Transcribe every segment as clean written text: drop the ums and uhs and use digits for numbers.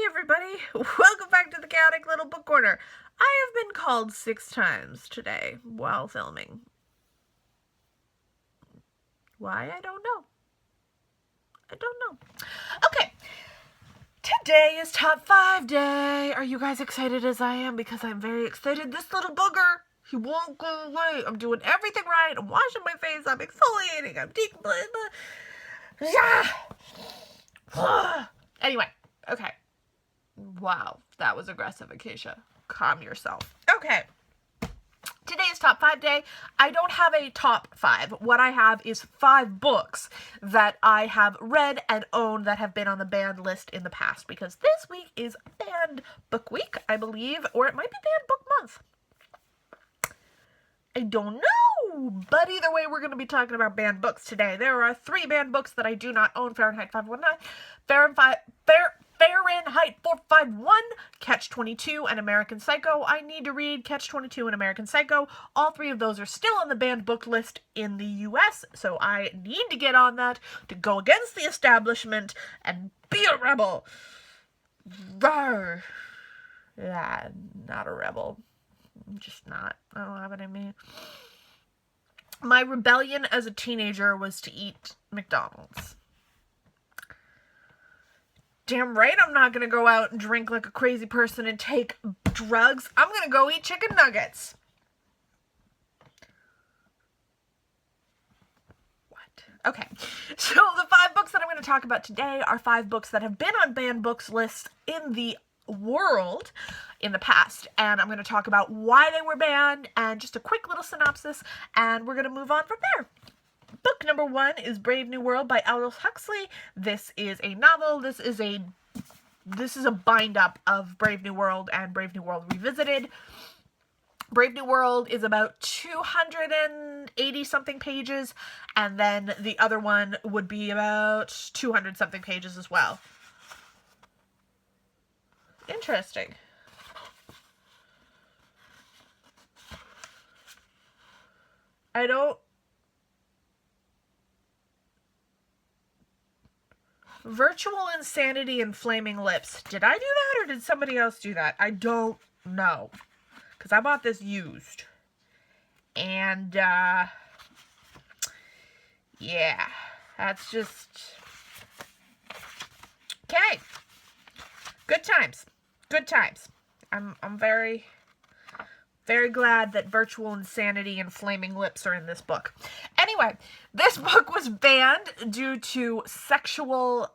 Hey everybody, welcome back to the Chaotic Little Book Corner. I have been called 6 times today while filming. Why? I don't know. Okay, today is top 5 day. Are you guys excited as I am? Because I'm very excited. This little booger, he won't go away. I'm doing everything right. I'm washing my face. I'm exfoliating. I'm Anyway, okay. Wow, that was aggressive, Acacia. Calm yourself. Okay. Today's top 5 day. I don't have a top 5. What I have is 5 books that I have read and owned that have been on the banned list in the past, because this week is banned book week, I believe, or it might be banned book month. I don't know, but either way, we're going to be talking about banned books today. There are 3 banned books that I do not own: Fahrenheit 519, Fahrenheit 451, Catch-22, and American Psycho. I need to read Catch-22 and American Psycho. All 3 of those are still on the banned book list in the US, so I need to get on that to go against the establishment and be a rebel. Rawr. Yeah, not a rebel. I'm just not. I don't have it in me. My rebellion as a teenager was to eat McDonald's. Damn right I'm not gonna go out and drink like a crazy person and take drugs. I'm gonna go eat chicken nuggets. What? Okay. So the 5 books that I'm going to talk about today are 5 books that have been on banned books lists in the world in the past, and I'm going to talk about why they were banned and just a quick little synopsis, and we're going to move on from there. Book number 1 is Brave New World by Aldous Huxley. This is a novel. This is a bind up of Brave New World and Brave New World Revisited. Brave New World is about 280 something pages, and then the other one would be about 200 something pages as well. Interesting. Virtual Insanity and Flaming Lips. Did I do that or did somebody else do that? I don't know. Because I bought this used. And, yeah. That's just... Okay. Good times. Good times. I'm very, very glad that Virtual Insanity and Flaming Lips are in this book. Anyway, this book was banned due to sexual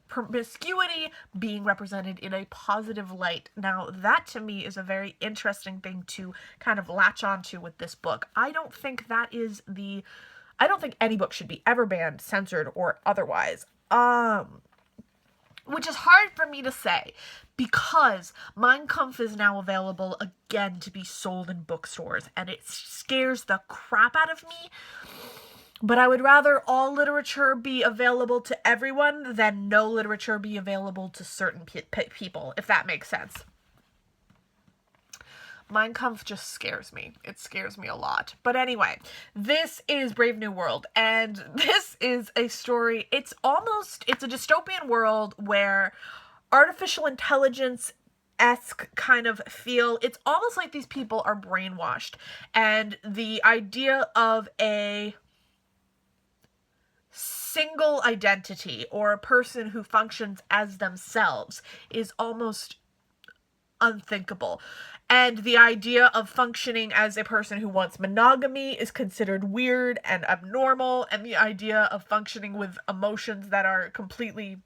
promiscuity being represented in a positive light. Now, that to me is a very interesting thing to kind of latch onto with this book. I don't think any book should be ever banned, censored, or otherwise. Which is hard for me to say, because Mein Kampf is now available again to be sold in bookstores, and it scares the crap out of me. But I would rather all literature be available to everyone than no literature be available to certain people, if that makes sense. Mein Kampf just scares me. It scares me a lot. But anyway, this is Brave New World, and this is a story. It's a dystopian world where artificial intelligence-esque kind of feel. It's almost like these people are brainwashed, and the idea of a single identity or a person who functions as themselves is almost unthinkable. And the idea of functioning as a person who wants monogamy is considered weird and abnormal, and the idea of functioning with emotions that are completely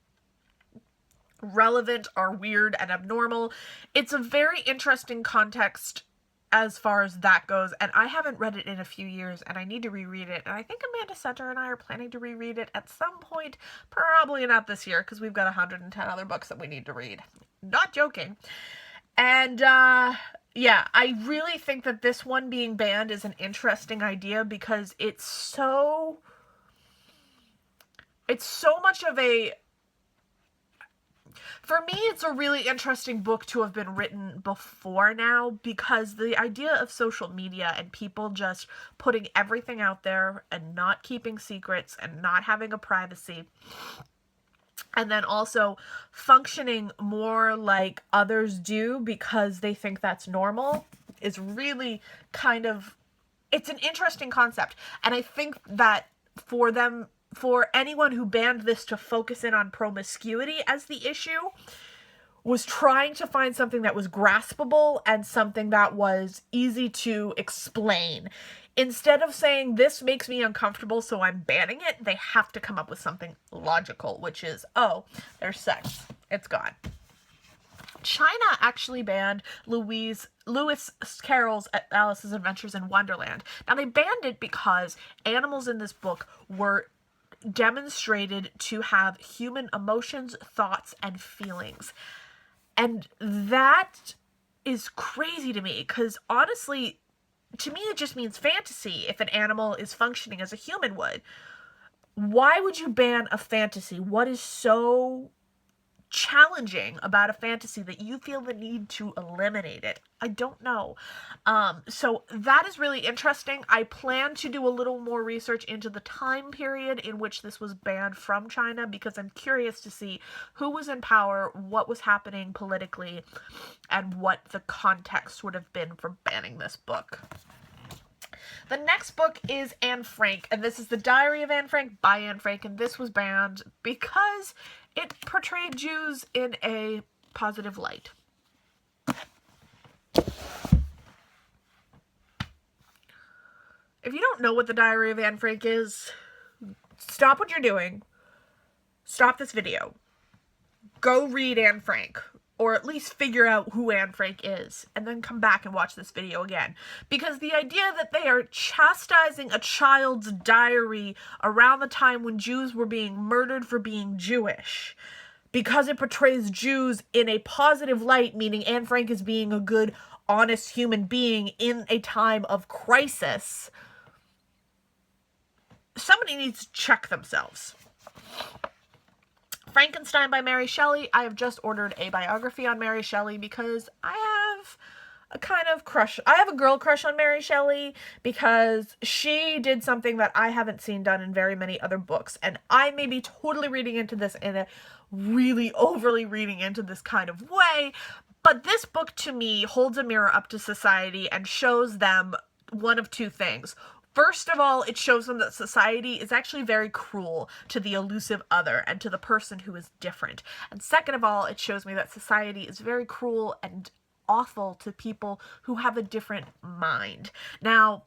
relevant are weird and abnormal. It's a very interesting context as far as that goes, and I haven't read it in a few years, and I need to reread it, and I think Amanda Center and I are planning to reread it at some point, probably not this year, because we've got 110 other books that we need to read. Not joking. And, yeah, I really think that this one being banned is an interesting idea, because it's so much of a... For me, it's a really interesting book to have been written before now, because the idea of social media and people just putting everything out there and not keeping secrets and not having a privacy and then also functioning more like others do because they think that's normal is really kind of, it's an interesting concept. And I think that for anyone who banned this to focus in on promiscuity as the issue, was trying to find something that was graspable and something that was easy to explain. Instead of saying, this makes me uncomfortable, so I'm banning it, they have to come up with something logical, which is, oh, there's sex. It's gone. China actually banned Lewis Carroll's Alice's Adventures in Wonderland. Now, they banned it because animals in this book were demonstrated to have human emotions, thoughts, and feelings. And that is crazy to me because, honestly, to me it just means fantasy if an animal is functioning as a human would. Why would you ban a fantasy? What is so challenging about a fantasy that you feel the need to eliminate it? I don't know. So that is really interesting. I plan to do a little more research into the time period in which this was banned from China because I'm curious to see who was in power, what was happening politically, and what the context would have been for banning this book. The next book is Anne Frank, and this is The Diary of Anne Frank by Anne Frank, and this was banned because it portrayed Jews in a positive light. If you don't know what The Diary of Anne Frank is, stop what you're doing. Stop this video. Go read Anne Frank. Or at least figure out who Anne Frank is, and then come back and watch this video again. Because the idea that they are chastising a child's diary around the time when Jews were being murdered for being Jewish, because it portrays Jews in a positive light, meaning Anne Frank is being a good, honest human being in a time of crisis, somebody needs to check themselves. Frankenstein by Mary Shelley. I have just ordered a biography on Mary Shelley because I have a kind of crush. I have a girl crush on Mary Shelley because she did something that I haven't seen done in very many other books. And I may be totally reading into this in a really overly reading into this kind of way. But this book to me holds a mirror up to society and shows them one of two things. First of all, it shows them that society is actually very cruel to the elusive other and to the person who is different. And second of all, it shows me that society is very cruel and awful to people who have a different mind. Now,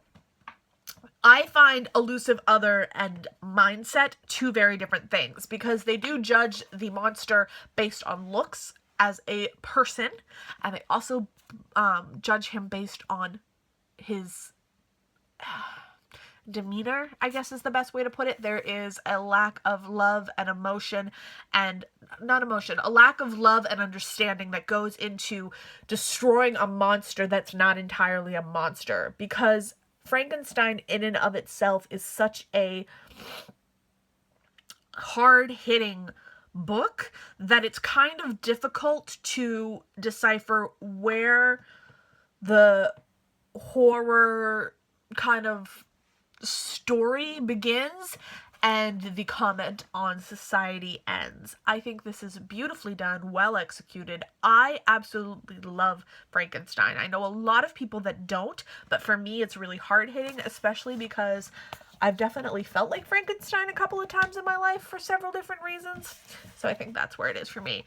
I find elusive other and mindset two very different things because they do judge the monster based on looks as a person, and they also judge him based on his demeanor, I guess is the best way to put it. There is a lack of love and emotion, and a lack of love and understanding that goes into destroying a monster that's not entirely a monster, because Frankenstein in and of itself is such a hard-hitting book that it's kind of difficult to decipher where the horror kind of story begins and the comment on society ends. I think this is beautifully done, well executed. I absolutely love Frankenstein. I know a lot of people that don't, but for me it's really hard-hitting, especially because I've definitely felt like Frankenstein a couple of times in my life for several different reasons. So I think that's where it is for me.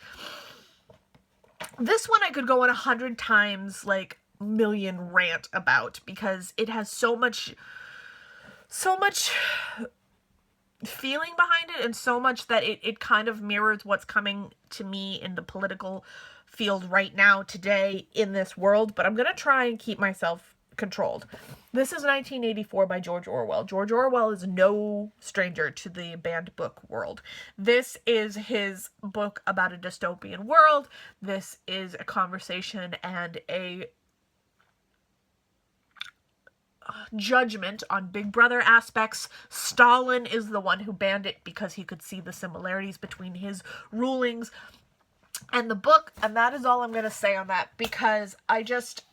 This one I could go on 100 times, like, million rant about because it has so much feeling behind it, and so much that it kind of mirrors what's coming to me in the political field right now, today, in this world, but I'm going to try and keep myself controlled. This is 1984 by George Orwell. George Orwell is no stranger to the banned book world. This is his book about a dystopian world. This is a conversation and a judgment on Big Brother aspects. Stalin is the one who banned it because he could see the similarities between his rulings and the book, and that is all I'm going to say on that, because I don't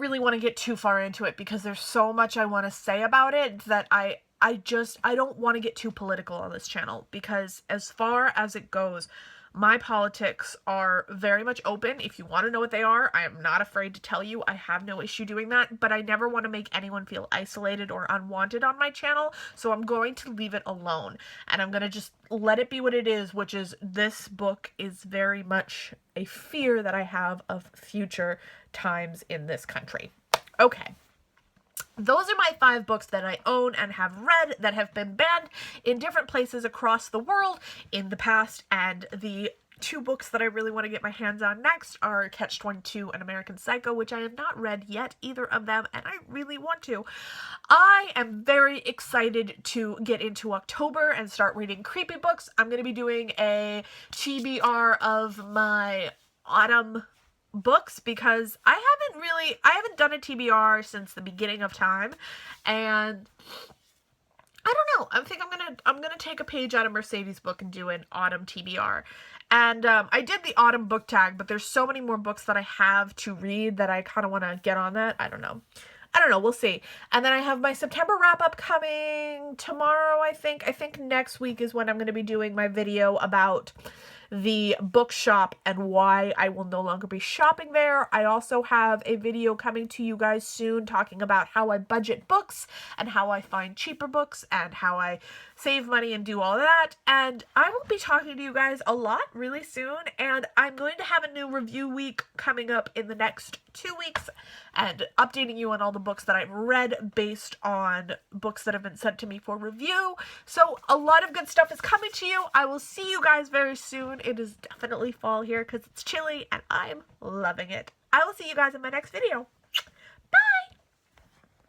really want to get too far into it because there's so much I want to say about it that I I don't want to get too political on this channel, because as far as it goes, my politics are very much open. If you want to know what they are, I am not afraid to tell you. I have no issue doing that, but I never want to make anyone feel isolated or unwanted on my channel, so I'm going to leave it alone. And I'm going to just let it be what it is, which is this book is very much a fear that I have of future times in this country. Okay. Those are my 5 books that I own and have read that have been banned in different places across the world in the past, and the 2 books that I really want to get my hands on next are Catch-22 and American Psycho, which I have not read yet, either of them, and I really want to. I am very excited to get into October and start reading creepy books. I'm going to be doing a TBR of my autumn books, because I haven't done a TBR since the beginning of time, and I don't know. I think I'm gonna take a page out of Mercedes' book and do an autumn TBR. And I did the autumn book tag, but there's so many more books that I have to read that I kind of want to get on that. I don't know. We'll see. And then I have my September wrap-up coming tomorrow, I think. I think next week is when I'm going to be doing my video about the bookshop and why I will no longer be shopping there. I also have a video coming to you guys soon talking about how I budget books and how I find cheaper books and how I save money and do all that. And I will be talking to you guys a lot really soon, and I'm going to have a new review week coming up in the next 2 weeks and updating you on all the books that I've read based on books that have been sent to me for review. So a lot of good stuff is coming to you. I will see you guys very soon. It is definitely fall here because it's chilly and I'm loving it. I will see you guys in my next video.